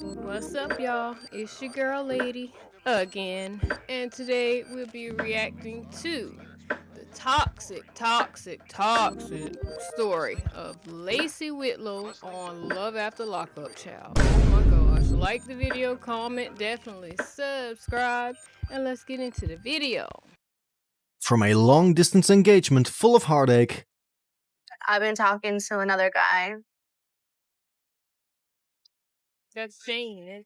What's up, y'all? It's your girl, Lady, again, and today we'll be reacting to the toxic story of Lacey Whitlow on Love After Lockup, child. Oh my gosh. Like the video, comment, definitely subscribe, and let's get into the video. From a long-distance engagement full of heartache, I've been talking to another guy. That's Shane.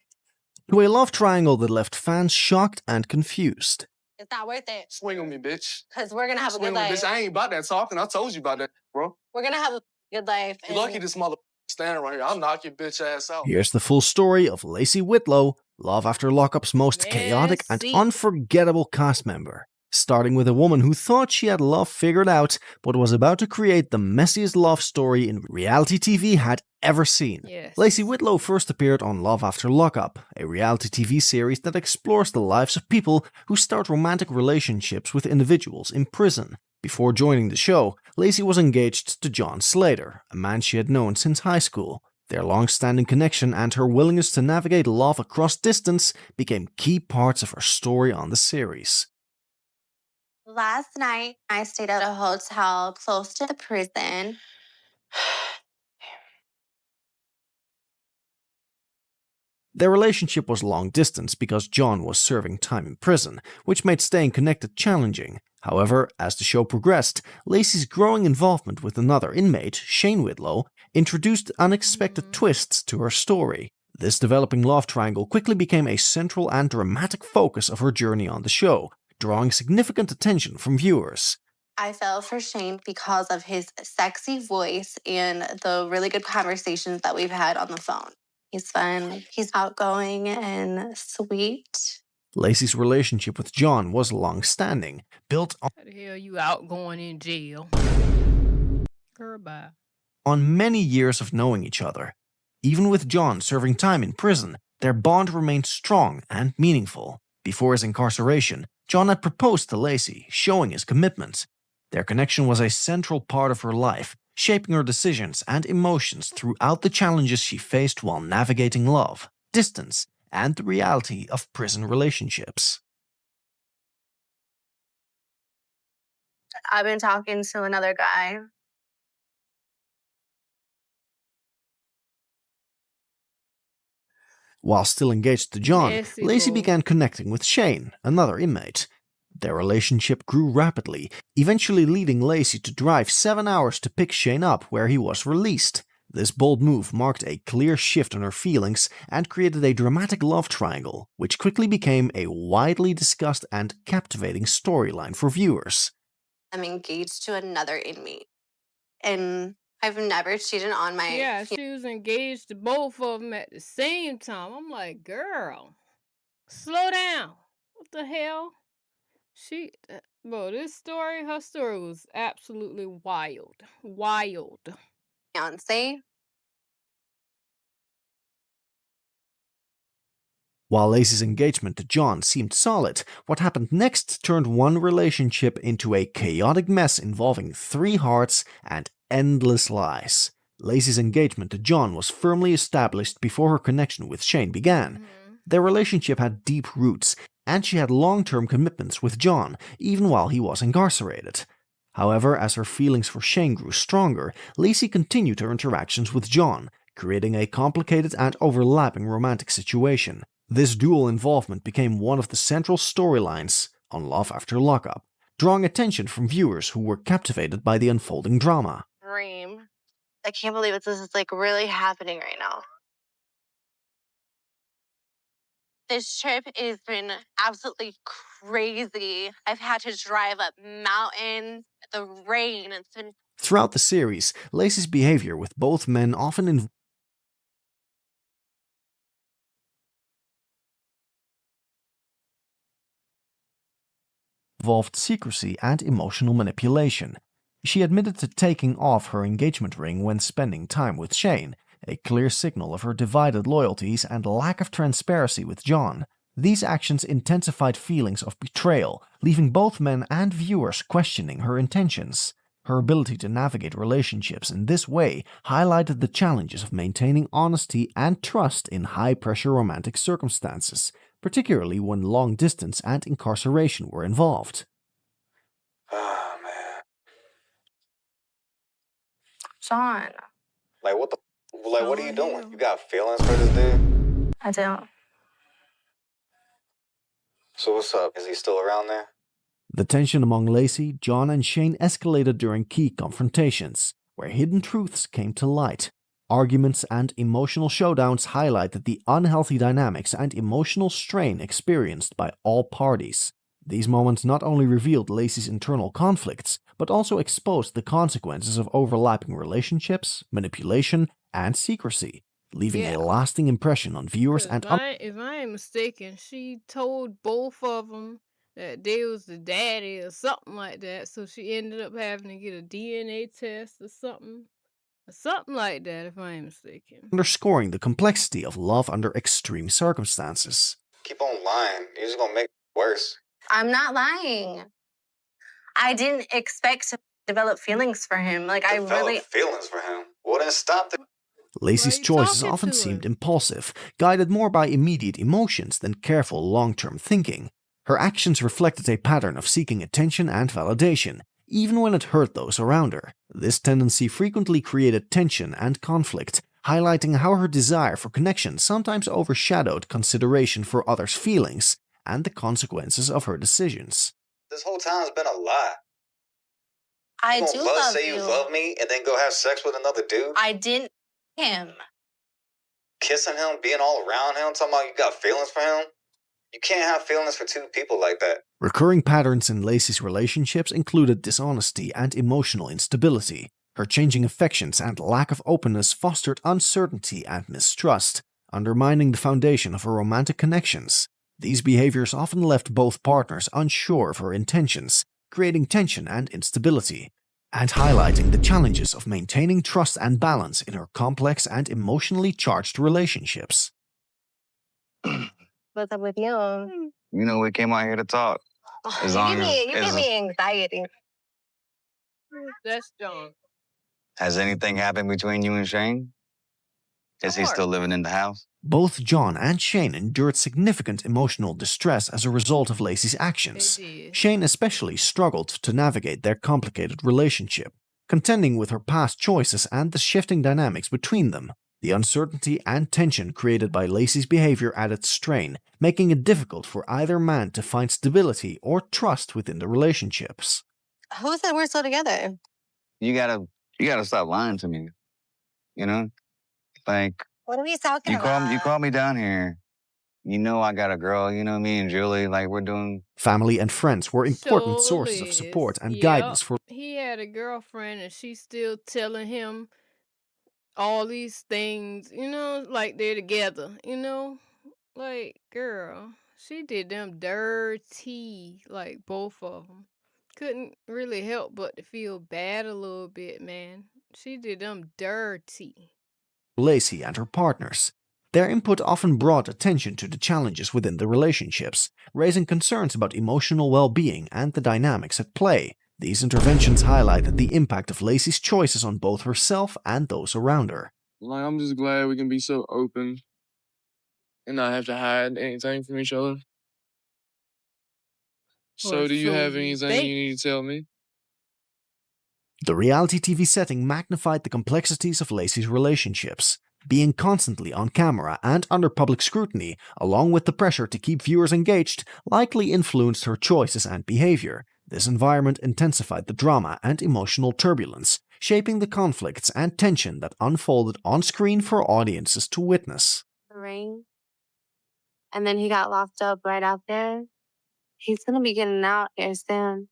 to a love triangle that left fans shocked and confused. It's not worth it. Swing on me, bitch. Because we're going to have a Swing good on me, life. bitch. I ain't about that talking. I told you about that, bro. We're going to have a good life. You lucky this mother standing right here. I'll knock your bitch ass out. Here's the full story of Lacey Whitlow, Love After Lockup's most chaotic and Messy. unforgettable cast member. Starting with a woman who thought she had love figured out, but was about to create the messiest love story in reality TV had ever seen. Yes. Lacey Whitlow first appeared on Love After Lockup, a reality TV series that explores the lives of people who start romantic relationships with individuals in prison. Before joining the show, Lacey was engaged to John Slater, a man she had known since high school. Their long-standing connection and her willingness to navigate love across distance became key parts of her story on the series. Last night, I stayed at a hotel close to the prison. Their relationship was long distance because John was serving time in prison, which made staying connected challenging. However, as the show progressed, Lacey's growing involvement with another inmate, Shane Whitlow, introduced unexpected twists to her story. This developing love triangle quickly became a central and dramatic focus of her journey on the show, drawing significant attention from viewers. I fell for Shane because of his sexy voice and the really good conversations that we've had on the phone. He's fun, he's outgoing and sweet. Lacey's relationship with John was long-standing, built How the hell you outgoing in jail? Girl, bye. on many years of knowing each other. Even with John serving time in prison, their bond remained strong and meaningful. Before his incarceration, John had proposed to Lacey, showing his commitment. Their connection was a central part of her life, shaping her decisions and emotions throughout the challenges she faced while navigating love, distance, and the reality of prison relationships. I've been talking to another guy. While still engaged to John, Messy Lacey boy. began connecting with Shane, another inmate. Their relationship grew rapidly, eventually leading Lacey to drive 7 hours to pick Shane up where he was released. This bold move marked a clear shift in her feelings and created a dramatic love triangle, which quickly became a widely discussed and captivating storyline for viewers. I'm engaged to another inmate. And I've never cheated on my Yeah, she was engaged to both of them at the same time. I'm like, girl, slow down. What the hell? Bro, her story was absolutely wild. Wild. fiance. While Lacey's engagement to John seemed solid, what happened next turned one relationship into a chaotic mess involving 3 hearts and endless lies. Lacey's engagement to John was firmly established before her connection with Shane began. Their relationship had deep roots, and she had long-term commitments with John, even while he was incarcerated. However, as her feelings for Shane grew stronger, Lacey continued her interactions with John, creating a complicated and overlapping romantic situation. This dual involvement became one of the central storylines on Love After Lockup, drawing attention from viewers who were captivated by the unfolding drama. Dream. I can't believe this is like really happening right now. This trip has been absolutely crazy. I've had to drive up mountains, the rain, it's been Throughout the series, Lacey's behavior with both men often involved secrecy and emotional manipulation. She admitted to taking off her engagement ring when spending time with Shane, a clear signal of her divided loyalties and lack of transparency with John. These actions intensified feelings of betrayal, leaving both men and viewers questioning her intentions. Her ability to navigate relationships in this way highlighted the challenges of maintaining honesty and trust in high-pressure romantic circumstances, particularly when long distance and incarceration were involved. Oh, man. Sean. Like, what are you doing? hell. You got feelings for this dude? I don't. So what's up? Is he still around there? The tension among Lacey, John, and Shane escalated during key confrontations, where hidden truths came to light. Arguments and emotional showdowns highlighted the unhealthy dynamics and emotional strain experienced by all parties. These moments not only revealed Lacey's internal conflicts, but also exposed the consequences of overlapping relationships, manipulation, and secrecy, leaving Yeah. a lasting impression on viewers and If I ain't mistaken, she told both of them that they was the daddy or something like that. So she ended up having to get a DNA test or something. Something like that, if I ain't mistaken. underscoring the complexity of love under extreme circumstances. Keep on lying. You're just gonna make it worse. I'm not lying. I didn't expect to develop feelings for him. Like, I really. Feelings for him? Well, then stop the. Lacey's Why you choices talking often to seemed him? impulsive, guided more by immediate emotions than careful long-term thinking. Her actions reflected a pattern of seeking attention and validation, even when it hurt those around her. This tendency frequently created tension and conflict, highlighting how her desire for connection sometimes overshadowed consideration for others' feelings and the consequences of her decisions. This whole time's been a lie. I You do gonna love say you. you love me and then go have sex with another dude? I didn't him. Kissing him, being all around him, talking about you got feelings for him? You can't have feelings for two people like that. Recurring patterns in Lacey's relationships included dishonesty and emotional instability. Her changing affections and lack of openness fostered uncertainty and mistrust, undermining the foundation of her romantic connections. These behaviors often left both partners unsure of her intentions, creating tension and instability, and highlighting the challenges of maintaining trust and balance in her complex and emotionally charged relationships. What's up with you? You know, we came out here to talk. You give me anxiety. That's John. Has anything happened between you and Shane? Is he still living in the house? Both John and Shane endured significant emotional distress as a result of Lacey's actions. They did. Shane especially struggled to navigate their complicated relationship, contending with her past choices and the shifting dynamics between them. The uncertainty and tension created by Lacey's behavior added strain, making it difficult for either man to find stability or trust within the relationships. Who said we're still together? You gotta stop lying to me. You know? Like, What are we talking about? you called me down here. You know I got a girl, you know, me and Julie, like we're doing. Family and friends were important Sure sources of is. support and Yep. guidance for He had a girlfriend and she's still telling him all these things, like they're together, Like, girl, she did them dirty, like both of them. Couldn't really help but to feel bad a little bit, man. She did them dirty. Lacey and her partners. Their input often brought attention to the challenges within the relationships, raising concerns about emotional well-being and the dynamics at play. These interventions highlighted the impact of Lacey's choices on both herself and those around her. Like, I'm just glad we can be so open and not have to hide anything from each other. So, do you so have you anything think. you need to tell me? The reality TV setting magnified the complexities of Lacey's relationships. Being constantly on camera and under public scrutiny, along with the pressure to keep viewers engaged, likely influenced her choices and behavior. This environment intensified the drama and emotional turbulence, shaping the conflicts and tension that unfolded on screen for audiences to witness. The ring. And then he got locked up right out there. He's gonna be getting out here soon.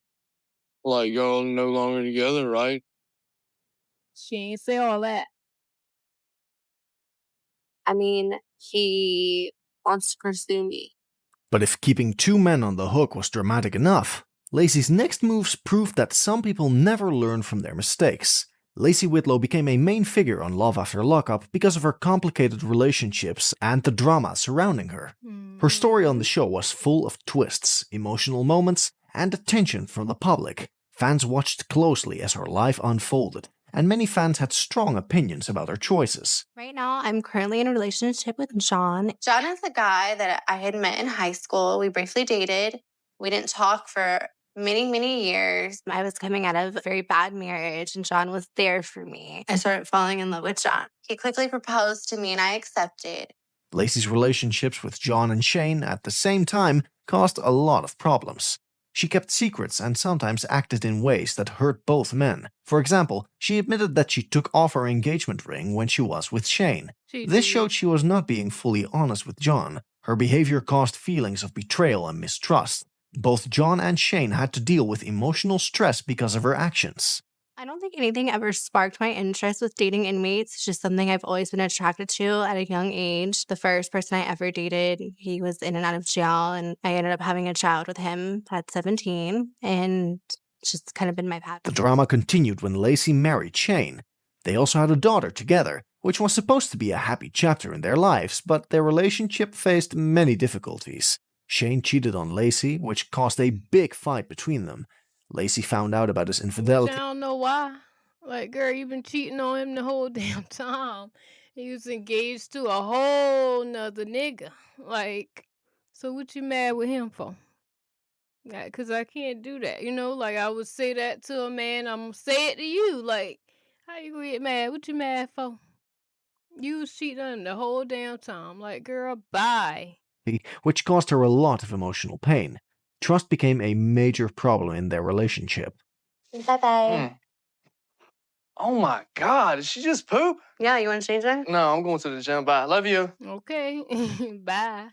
Like, y'all no longer together, right? She ain't say all that. I mean, he wants to pursue me. But if keeping two men on the hook was dramatic enough, Lacey's next moves proved that some people never learn from their mistakes. Lacey Whitlow became a main figure on Love After Lockup because of her complicated relationships and the drama surrounding her. Her story on the show was full of twists, emotional moments, and attention from the public. Fans watched closely as her life unfolded, and many fans had strong opinions about her choices. Right now, I'm currently in a relationship with John. John is a guy that I had met in high school. We briefly dated. We didn't talk for many, many years. I was coming out of a very bad marriage, and John was there for me. I started falling in love with John. He quickly proposed to me, and I accepted. Lacey's relationships with John and Shane at the same time caused a lot of problems. She kept secrets and sometimes acted in ways that hurt both men. For example, she admitted that she took off her engagement ring when she was with Shane. She This did. showed she was not being fully honest with John. Her behavior caused feelings of betrayal and mistrust. Both John and Shane had to deal with emotional stress because of her actions. I don't think anything ever sparked my interest with dating inmates. It's just something I've always been attracted to at a young age. The first person I ever dated, he was in and out of jail, and I ended up having a child with him at 17, and it's just kind of been my path. The drama continued when Lacey married Shane. They also had a daughter together, which was supposed to be a happy chapter in their lives, but their relationship faced many difficulties. Shane cheated on Lacey, which caused a big fight between them. Lacey found out about his Which infidelity. I don't know why. Like, girl, you been cheating on him the whole damn time. He was engaged to a whole nother nigga. Like, so what you mad with him for? Yeah, 'cause I can't do that, like, I would say that to a man, I'm gonna say it to you, like, how you gonna get mad? What you mad for? You was cheating on him the whole damn time. Like, girl, bye. Which caused her a lot of emotional pain. Trust became a major problem in their relationship. Bye-bye. Oh my God, did she just poop? Yeah, you want to change that? No, I'm going to the gym. Bye. Love you. Okay. Bye.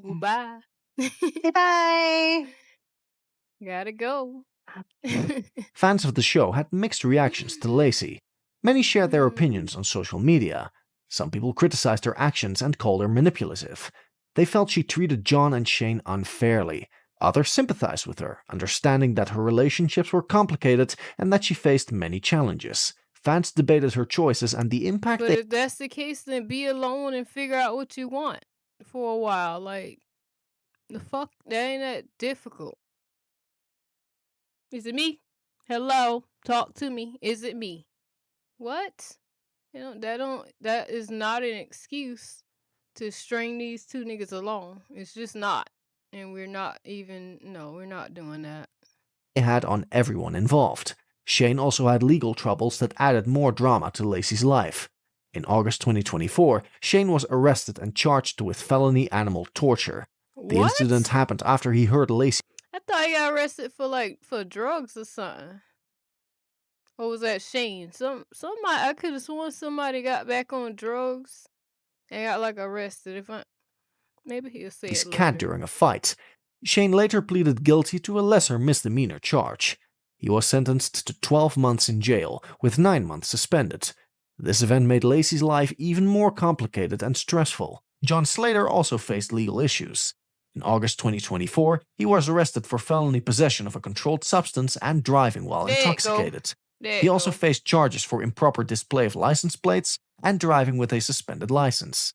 Goodbye. Bye. Gotta go. Fans of the show had mixed reactions to Lacey. Many shared their Mhm. opinions on social media. Some people criticized her actions and called her manipulative. They felt she treated John and Shane unfairly. Others sympathized with her, understanding that her relationships were complicated and that she faced many challenges. Fans debated her choices and the impact But they if that's the case, then be alone and figure out what you want for a while. Like, the fuck? That ain't that difficult. Is it me? Hello? Talk to me. Is it me? What? That is not an excuse to string these two niggas along. It's just not. And we're not we're not doing that. had on everyone involved. Shane also had legal troubles that added more drama to Lacey's life. In August 2024, Shane was arrested and charged with felony animal torture. The What? incident happened after he heard Lacey I thought he got arrested for drugs or something. Or was that Shane? Somebody I could have sworn somebody got back on drugs and got like arrested. Maybe he'll say his it cat later. during a fight. Shane later pleaded guilty to a lesser misdemeanor charge. He was sentenced to 12 months in jail, with 9 months suspended. This event made Lacey's life even more complicated and stressful. John Slater also faced legal issues. In August 2024, he was arrested for felony possession of a controlled substance and driving while There it go. intoxicated. There He it also go. faced charges for improper display of license plates and driving with a suspended license.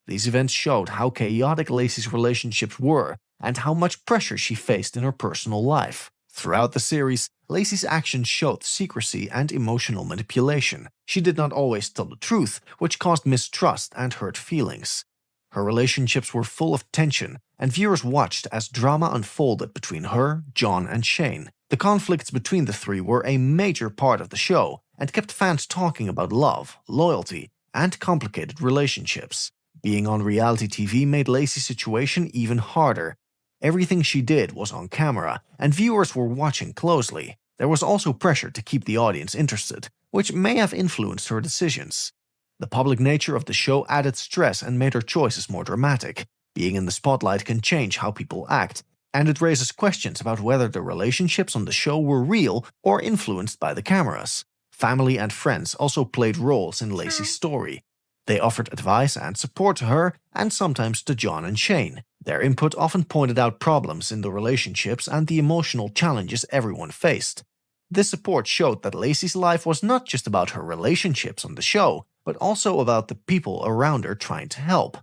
These events showed how chaotic Lacey's relationships were and how much pressure she faced in her personal life. Throughout the series, Lacey's actions showed secrecy and emotional manipulation. She did not always tell the truth, which caused mistrust and hurt feelings. Her relationships were full of tension, and viewers watched as drama unfolded between her, John, and Shane. The conflicts between the three were a major part of the show and kept fans talking about love, loyalty, and complicated relationships. Being on reality TV made Lacey's situation even harder. Everything she did was on camera, and viewers were watching closely. There was also pressure to keep the audience interested, which may have influenced her decisions. The public nature of the show added stress and made her choices more dramatic. Being in the spotlight can change how people act, and it raises questions about whether the relationships on the show were real or influenced by the cameras. Family and friends also played roles in Lacey's story. They offered advice and support to her, and sometimes to John and Shane. Their input often pointed out problems in the relationships and the emotional challenges everyone faced. This support showed that Lacey's life was not just about her relationships on the show, but also about the people around her trying to help.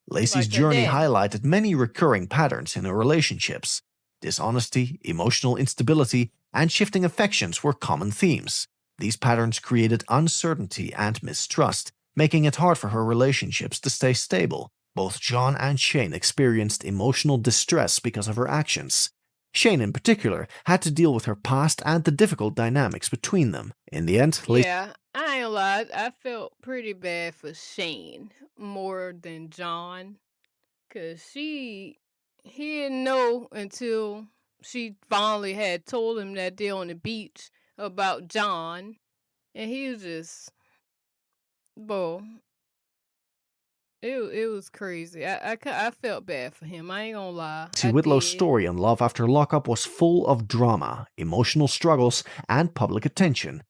Lacey's Like her journey daddy. highlighted many recurring patterns in her relationships: dishonesty, emotional instability, and shifting affections were common themes. These patterns created uncertainty and mistrust, making it hard for her relationships to stay stable. Both John and Shane experienced emotional distress because of her actions. Shane, in particular, had to deal with her past and the difficult dynamics between them. In the end, Yeah, I ain't gonna lie. I felt pretty bad for Shane more than John. Cause he didn't know until she finally had told him that day on the beach about John. And he was just, bro, it was crazy. I felt bad for him. I ain't gonna lie. Lacey I Whitlow's did. story on Love After Lockup was full of drama, emotional struggles, and public attention.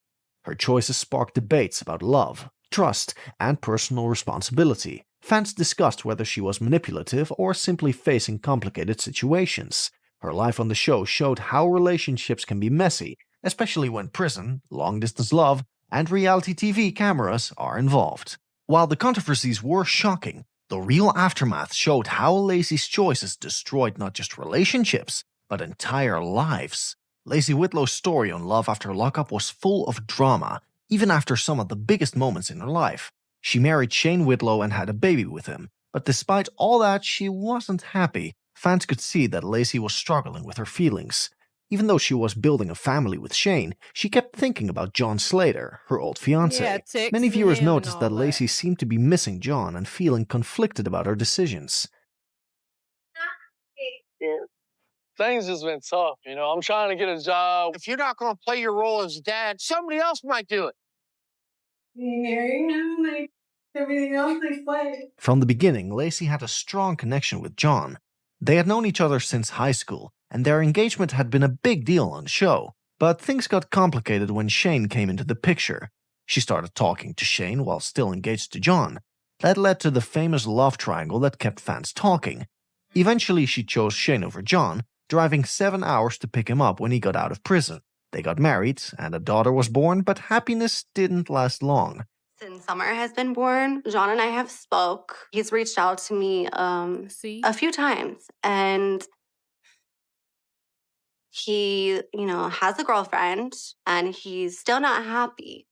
Her choices sparked debates about love, trust, and personal responsibility. Fans discussed whether she was manipulative or simply facing complicated situations. Her life on the show showed how relationships can be messy, especially when prison, long-distance love, and reality TV cameras are involved. While the controversies were shocking, the real aftermath showed how Lacey's choices destroyed not just relationships, but entire lives. Lacey Whitlow's story on Love After Lockup was full of drama, even after some of the biggest moments in her life. She married Shane Whitlow and had a baby with him, but despite all that, she wasn't happy. Fans could see that Lacey was struggling with her feelings. Even though she was building a family with Shane, she kept thinking about John Slater, her old fiancé. Yeah, Many texting viewers him and noticed that all Lacey that. seemed to be missing John and feeling conflicted about her decisions. Things has been tough, you know. I'm trying to get a job. If you're not going to play your role as dad, somebody else might do it. Like everything else they play. From the beginning, Lacey had a strong connection with John. They had known each other since high school, and their engagement had been a big deal on the show. But things got complicated when Shane came into the picture. She started talking to Shane while still engaged to John. That led to the famous love triangle that kept fans talking. Eventually, she chose Shane over John, driving 7 hours to pick him up when he got out of prison. They got married, and a daughter was born, but happiness didn't last long. Since Summer has been born, John and I have spoke. He's reached out to me See? a few times, and he, has a girlfriend, and he's still not happy.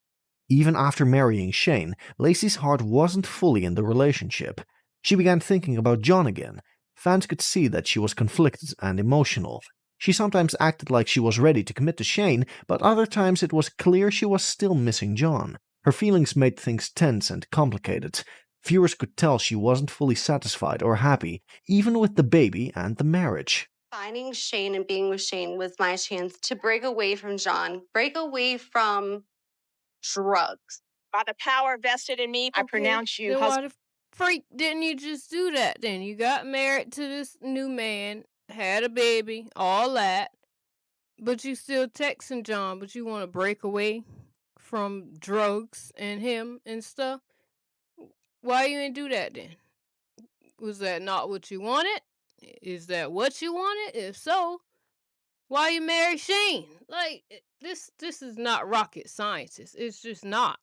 Even after marrying Shane, Lacey's heart wasn't fully in the relationship. She began thinking about John again. Fans could see that she was conflicted and emotional. She sometimes acted like she was ready to commit to Shane, but other times it was clear she was still missing John. Her feelings made things tense and complicated. Viewers could tell she wasn't fully satisfied or happy, even with the baby and the marriage. Finding Shane and being with Shane was my chance to break away from John, break away from drugs. By the power vested in me, I pronounce you Then why husband. the freak didn't you just do that then? You got married to this new man, had a baby, all that, but you still texting John, but you want to break away from drugs and him and stuff? Why you ain't do that then? Was that not what you wanted? Is that what you wanted? If so, why you marry Shane? Like this is not rocket science. It's just not.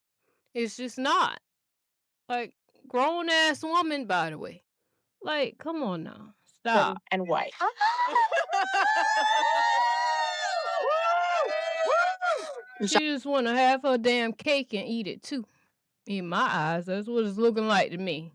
It's just not. Like grown ass woman, by the way. Like, come on now. Stop. And wife. She just wanna have her damn cake and eat it too. In my eyes, that's what it's looking like to me.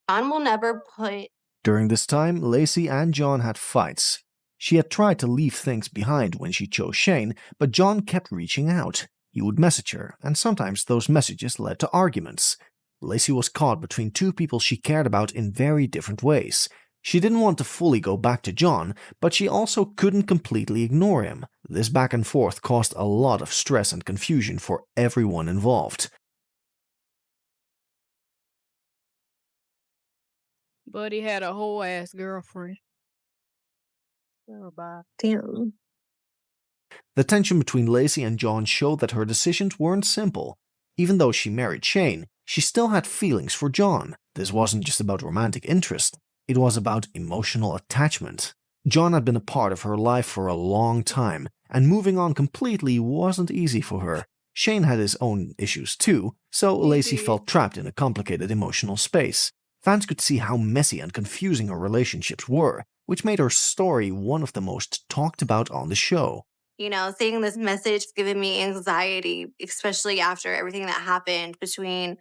John will never put. During this time, Lacey and John had fights. She had tried to leave things behind when she chose Shane, but John kept reaching out. He would message her, and sometimes those messages led to arguments. Lacey was caught between two people she cared about in very different ways. She didn't want to fully go back to John, but she also couldn't completely ignore him. This back and forth caused a lot of stress and confusion for everyone involved. Buddy had a whole ass girlfriend. Oh, Bob. Damn. The tension between Lacey and John showed that her decisions weren't simple. Even though she married Shane, she still had feelings for John. This wasn't just about romantic interest, it was about emotional attachment. John had been a part of her life for a long time, and moving on completely wasn't easy for her. Shane had his own issues too, so Lacey did. felt trapped in a complicated emotional space. Fans could see how messy and confusing her relationships were, which made her story one of the most talked about on the show. You know, seeing this message giving me anxiety, especially after everything that happened between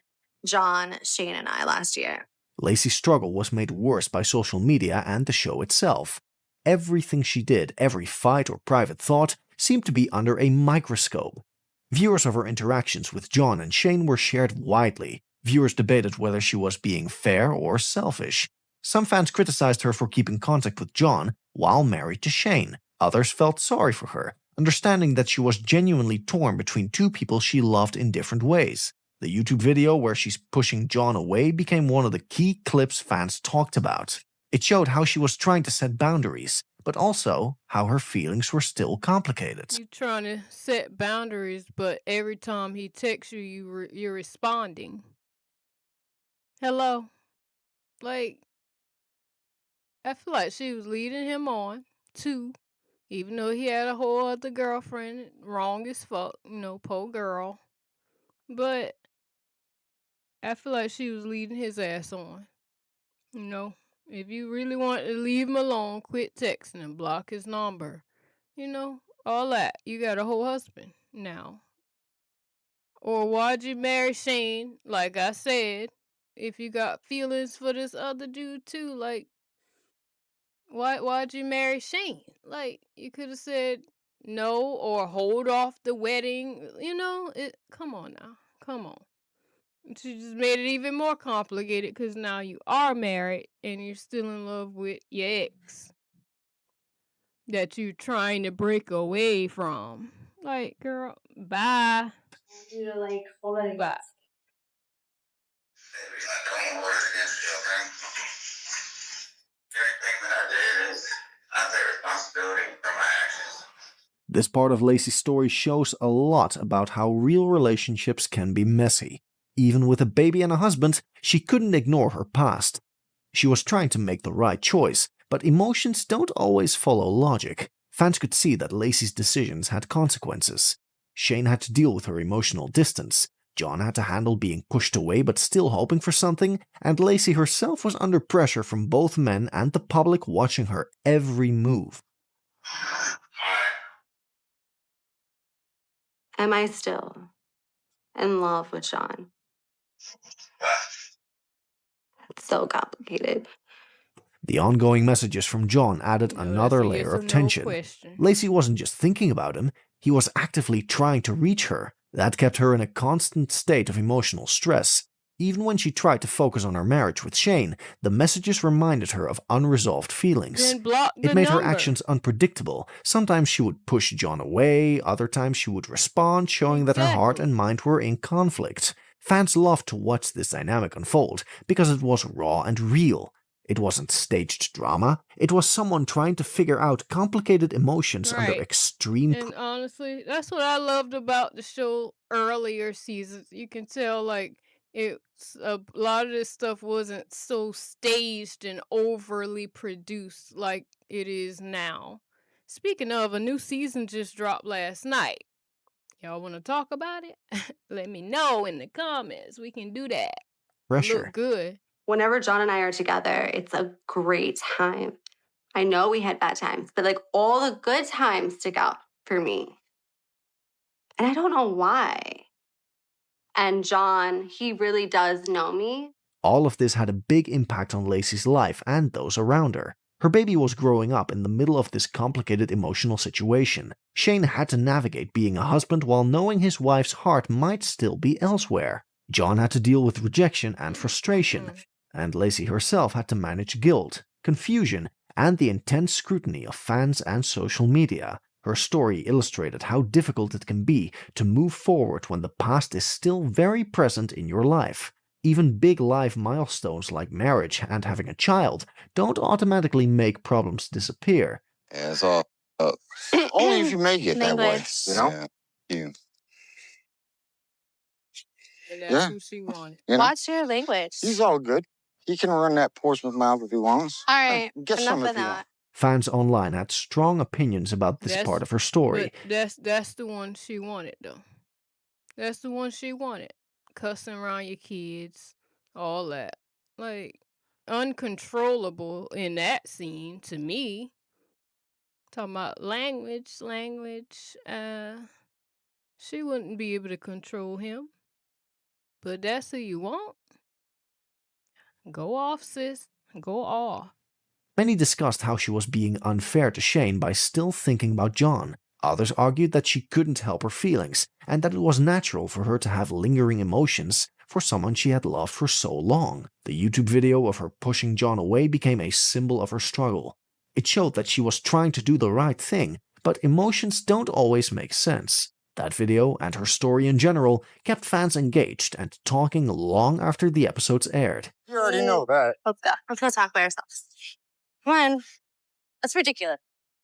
John, Shane, and I last year. Lacey's struggle was made worse by social media and the show itself. Everything she did, every fight or private thought, seemed to be under a microscope. Viewers of her interactions with John and Shane were shared widely. Viewers debated whether she was being fair or selfish. Some fans criticized her for keeping contact with John while married to Shane. Others felt sorry for her, understanding that she was genuinely torn between two people she loved in different ways. The YouTube video where she's pushing John away became one of the key clips fans talked about. It showed how she was trying to set boundaries, but also how her feelings were still complicated. You trying to set boundaries, but every time he texts you, you're responding. Hello? Like, I feel like she was leading him on, too. Even though he had a whole other girlfriend, wrong as fuck, poor girl. But I feel like she was leading his ass on. You know, if you really want to leave him alone, quit texting him, block his number. All that. You got a whole husband now. Or why'd you marry Shane? Like I said, if you got feelings for this other dude too, like why'd you marry Shane? Like you could have said no or hold off the wedding. Come on now. Come on. She just made it even more complicated because now you are married and you're still in love with your ex that you're trying to break away from. Like, girl, bye. You like, hold on. Bye. Don't hold it against you, okay? Everything that I did is I take responsibility for my actions. This part of Lacey's story shows a lot about how real relationships can be messy. Even with a baby and a husband, she couldn't ignore her past. She was trying to make the right choice, but emotions don't always follow logic. Fans could see that Lacey's decisions had consequences. Shane had to deal with her emotional distance. John had to handle being pushed away but still hoping for something, and Lacey herself was under pressure from both men and the public watching her every move. Am I still in love with John? It's so complicated. The ongoing messages from John added That's another a layer yes or of no tension. question. Lacey wasn't just thinking about him, he was actively trying to reach her. That kept her in a constant state of emotional stress. Even when she tried to focus on her marriage with Shane, the messages reminded her of unresolved feelings. Then block It the made her number. actions unpredictable. Sometimes she would push John away, other times she would respond, showing that her heart Exactly. and mind were in conflict. Fans loved to watch this dynamic unfold because it was raw and real. It wasn't staged drama, it was someone trying to figure out complicated emotions under Right. extreme And honestly, that's what I loved about the show earlier seasons. You can tell like it's a lot of this stuff wasn't so staged and overly produced like it is now. Speaking of, a new season just dropped last night. Y'all want to talk about it? Let me know in the comments. We can do that. pressure. Look good. Whenever John and I are together, it's a great time. I know we had bad times, but like all the good times stick out for me. And I don't know why. And John, he really does know me. All of this had a big impact on Lacey's life and those around her. Her baby was growing up in the middle of this complicated emotional situation. Shane had to navigate being a husband while knowing his wife's heart might still be elsewhere. John had to deal with rejection and frustration. And Lacey herself had to manage guilt, confusion, and the intense scrutiny of fans and social media. Her story illustrated how difficult it can be to move forward when the past is still very present in your life. Even big life milestones like marriage and having a child don't automatically make problems disappear. Yeah, it's all up. Only if you make it that way, you know? Yeah. You. And that's Yeah. who she wanted. You know? Watch your language. He's all good. He can run that Portsmouth mouth if he wants. All right, Get enough some of if you want. that. Fans online had strong opinions about this part of her story. But that's the one she wanted though. That's the one she wanted. Cussing around your kids, all that. Like uncontrollable in that scene to me. Talking about language. She wouldn't be able to control him. But that's who you want. Go off, sis. Go off. Many discussed how she was being unfair to Shane by still thinking about John. Others argued that she couldn't help her feelings, and that it was natural for her to have lingering emotions for someone she had loved for so long. The YouTube video of her pushing John away became a symbol of her struggle. It showed that she was trying to do the right thing, but emotions don't always make sense. That video, and her story in general, kept fans engaged and talking long after the episodes aired. You already know that. Let's go. Let's go talk by ourselves. Come on. That's ridiculous.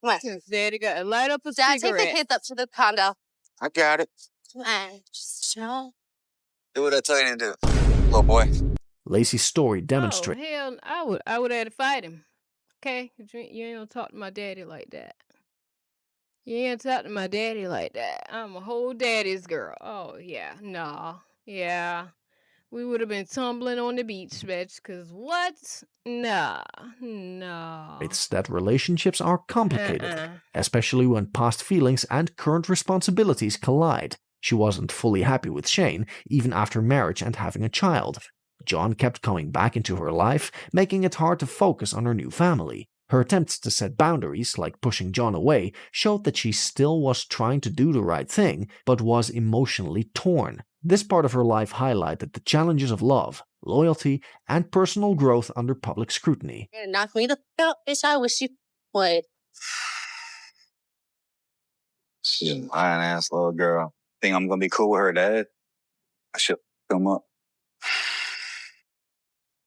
Come on. Since Daddy got to light up a Dad, cigarette. take the kids up to the condo. I got it. Come on. Just chill. Do what I tell you to do, little boy. Lacey's story Oh, demonstrates hell, I would have to fight him. Okay? You ain't gonna talk to my daddy like that. You ain't gonna talk to my daddy like that. I'm a whole daddy's girl. Oh, yeah. Nah. Yeah. We would have been tumbling on the beach, bitch. Cause what? Nah. that relationships are complicated, especially when past feelings and current responsibilities collide. She wasn't fully happy with Shane, even after marriage and having a child. John kept coming back into her life, making it hard to focus on her new family. Her attempts to set boundaries, like pushing John away, showed that she still was trying to do the right thing, but was emotionally torn. This part of her life highlighted the challenges of love, loyalty, and personal growth under public scrutiny. You're gonna knock me the f out, bitch. I wish you would. She's a lying ass little girl. Think I'm gonna be cool with her dad? I should come up.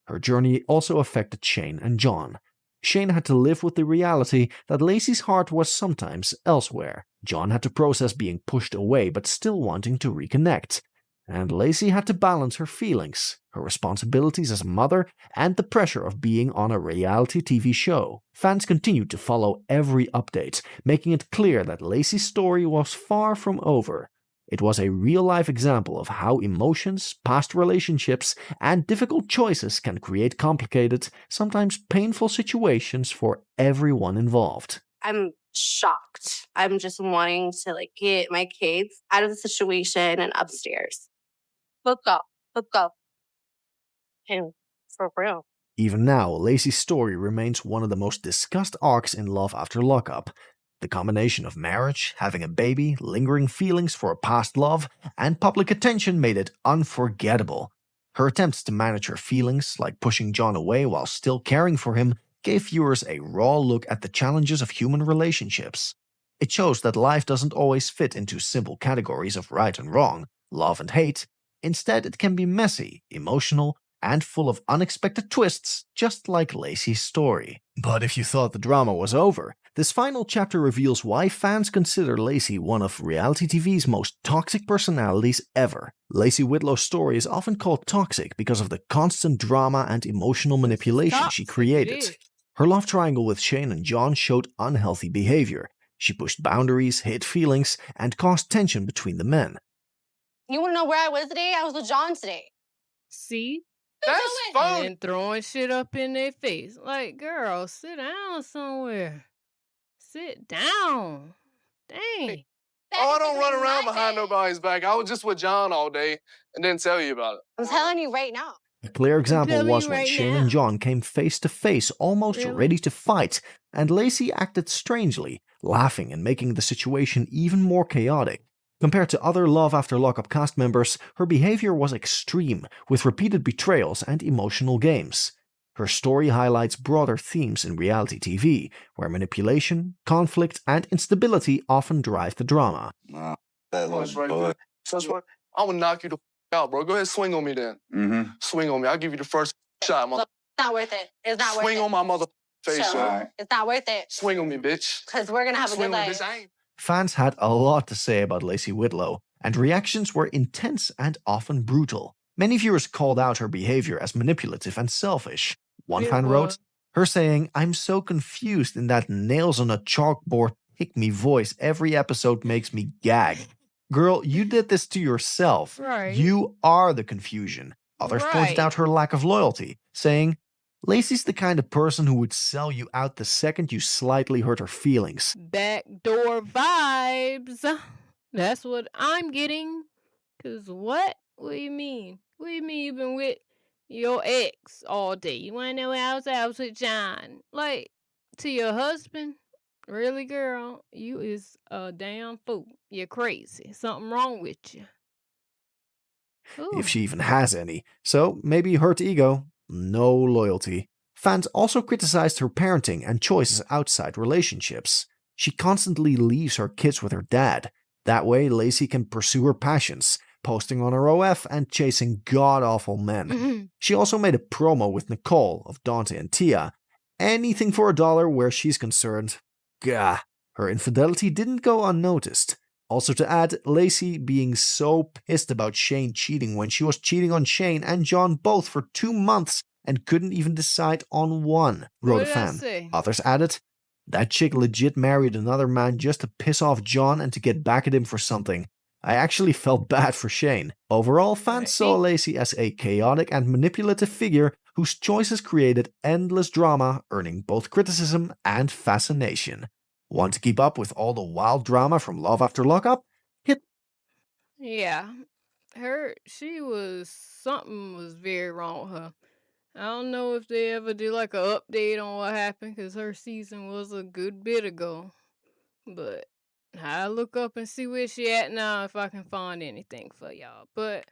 Her journey also affected Shane and John. Shane had to live with the reality that Lacey's heart was sometimes elsewhere. John had to process being pushed away but still wanting to reconnect. And Lacey had to balance her feelings, her responsibilities as a mother, and the pressure of being on a reality TV show. Fans continued to follow every update, making it clear that Lacey's story was far from over. It was a real-life example of how emotions, past relationships, and difficult choices can create complicated, sometimes painful situations for everyone involved. I'm shocked. I'm just wanting to get my kids out of the situation and upstairs. Let's go. And for real. Even now, Lacey's story remains one of the most discussed arcs in Love After Lockup. The combination of marriage, having a baby, lingering feelings for a past love, and public attention made it unforgettable. Her attempts to manage her feelings, like pushing John away while still caring for him, gave viewers a raw look at the challenges of human relationships. It shows that life doesn't always fit into simple categories of right and wrong, love and hate. Instead, it can be messy, emotional, and full of unexpected twists, just like Lacey's story. But if you thought the drama was over, this final chapter reveals why fans consider Lacey one of reality TV's most toxic personalities ever. Lacey Whitlow's story is often called toxic because of the constant drama and emotional manipulation she created. Her love triangle with Shane and John showed unhealthy behavior. She pushed boundaries, hid feelings, and caused tension between the men. You want to know where I was today? I was with John today. See? That's fun. And throwing shit up in their face. Like, girl, sit down somewhere. Sit down. Dang. Oh, I don't run around behind nobody's back. I was just with John all day and didn't tell you about it. I'm telling you right now. A clear example telling was you when right Shane now. and John came face to face, almost Really? ready to fight, and Lacey acted strangely, laughing and making the situation even more chaotic. Compared to other Love After Lockup cast members, her behavior was extreme, with repeated betrayals and emotional games. Her story highlights broader themes in reality TV, where manipulation, conflict, and instability often drive the drama. Nah, that That's little right boy. there. That's what I would knock you the out, bro. Go ahead, swing on me then. Mm-hmm. Swing on me. I'll give you the first shot, mother. Look, it's not worth it. It's not worth Swing it. on my mother face, Chill. yo. Alright. It's not worth it. Swing on me, bitch. Because we're going to have a Swing good on me, life. bitch. I ain't. Fans had a lot to say about Lacey Whitlow, and reactions were intense and often brutal. Many viewers called out her behavior as manipulative and selfish. One It fan wrote, was. her saying, "I'm so confused in that nails on a chalkboard pick-me voice every episode makes me gag. Girl, you did this to yourself. Right. You are the confusion." Others pointed Right. out her lack of loyalty, saying, Lacey's the kind of person who would sell you out the second you slightly hurt her feelings. Backdoor vibes. That's what I'm getting. 'Cause what? What do you mean? What do you mean you been with your ex all day? You wanna know I was with John? Like, to your husband? Really, girl? You is a damn fool. You're crazy. Something wrong with you. If Ooh. she even has any. So maybe hurt ego, no loyalty. Fans also criticized her parenting and choices outside relationships. She constantly leaves her kids with her dad. That way, Lacey can pursue her passions, posting on her OF and chasing god-awful men. She also made a promo with Nicole of Dante and Tia. Anything for $1 where she's concerned. Gah. Her infidelity didn't go unnoticed. Also to add, Lacey being so pissed about Shane cheating when she was cheating on Shane and John both for 2 months and couldn't even decide on one, What wrote a did I fan. say? Others added, that chick legit married another man just to piss off John and to get back at him for something. I actually felt bad for Shane. Overall, fans saw Lacey as a chaotic and manipulative figure whose choices created endless drama, earning both criticism and fascination. Want to keep up with all the wild drama from Love After Lockup? Yeah. Something was very wrong with her. I don't know if they ever do like a update on what happened because her season was a good bit ago. But I'll look up and see where she at now if I can find anything for y'all. But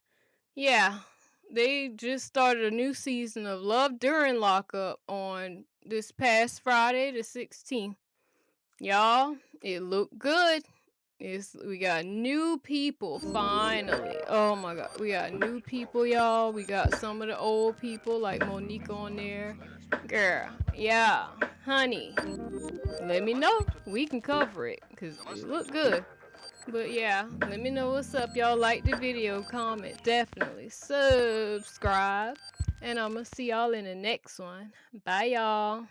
yeah, they just started a new season of Love During Lockup on this past Friday, the 16th. Y'all, it looked good. We got new people finally. Oh my god, we got new people, y'all. We got some of the old people like Monique on there. Girl, yeah, honey. Let me know. We can cover it because it look good. But yeah, let me know what's up. Y'all like the video, comment, definitely subscribe. And I'm gonna see y'all in the next one. Bye, y'all.